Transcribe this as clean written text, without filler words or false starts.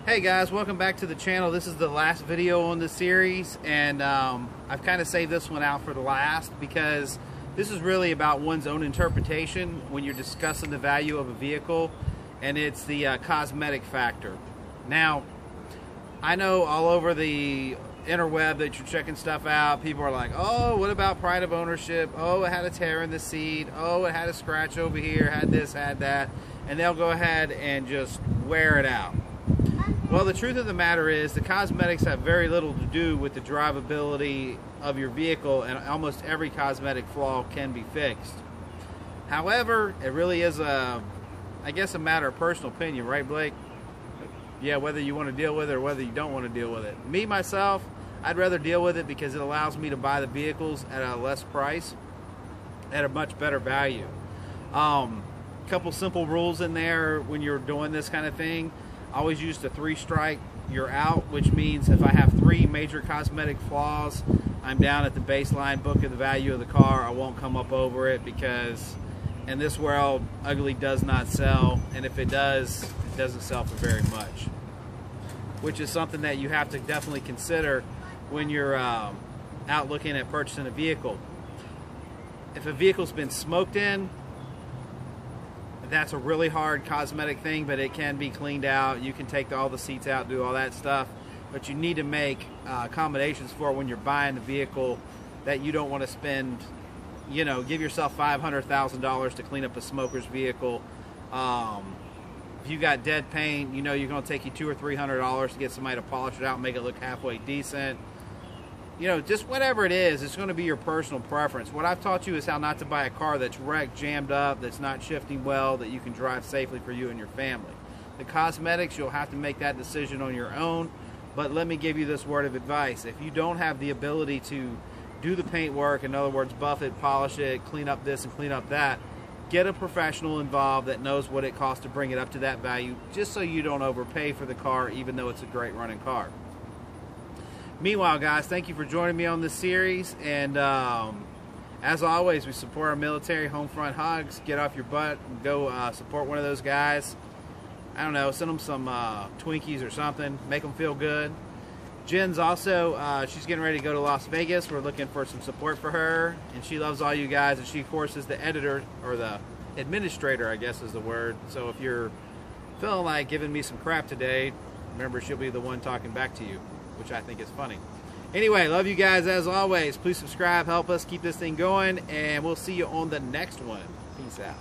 Hey guys, welcome back to the channel. This is the last video on the series, and I've kind of saved this one out for the last because this is really about one's own interpretation when you're discussing the value of a vehicle, and it's the cosmetic factor. Now, I know all over the interweb that you're checking stuff out, people are like, oh, what about pride of ownership? Oh, it had a tear in the seat. Oh, it had a scratch over here, had this, had that. And they'll go ahead and just wear it out. Well, the truth of the matter is the cosmetics have very little to do with the drivability of your vehicle, and almost every cosmetic flaw can be fixed. However, it really is I guess a matter of personal opinion, right, Blake? Yeah, whether you want to deal with it or whether you don't want to deal with it. Me, myself, I'd rather deal with it because it allows me to buy the vehicles at a less price, at a much better value. Couple simple rules in there when you're doing this kind of thing. Always use the 3-strike, you're out, which means if I have 3 major cosmetic flaws, I'm down at the baseline book of the value of the car. I won't come up over it because in this world, ugly does not sell, and if it does, it doesn't sell for very much, which is something that you have to definitely consider when you're out looking at purchasing a vehicle. If a vehicle's been smoked in, that's a really hard cosmetic thing, but it can be cleaned out. You can take all the seats out, do all that stuff, but you need to make accommodations for when you're buying the vehicle that you don't want to spend, you know, give yourself $500,000 to clean up a smoker's vehicle. If you got dead paint, you know you're going to take you $200 or $300 to get somebody to polish it out and make it look halfway decent. You know, just whatever it is, it's going to be your personal preference. What I've taught you is how not to buy a car that's wrecked, jammed up, that's not shifting well, that you can drive safely for you and your family. The cosmetics, you'll have to make that decision on your own, but let me give you this word of advice. If you don't have the ability to do the paint work, in other words, buff it, polish it, clean up this and clean up that, get a professional involved that knows what it costs to bring it up to that value, just so you don't overpay for the car, even though it's a great running car. Meanwhile, guys, thank you for joining me on this series, and as always, we support our military. Home front hugs. Get off your butt and go support one of those guys. I don't know, send them some Twinkies or something, make them feel good. Jen's also, she's getting ready to go to Las Vegas. We're looking for some support for her, and she loves all you guys, and she, of course, is the editor, or the administrator, I guess is the word. So if you're feeling like giving me some crap today, remember, she'll be the one talking back to you, which I think is funny. Anyway, love you guys as always. Please subscribe, help us keep this thing going, and we'll see you on the next one. Peace out.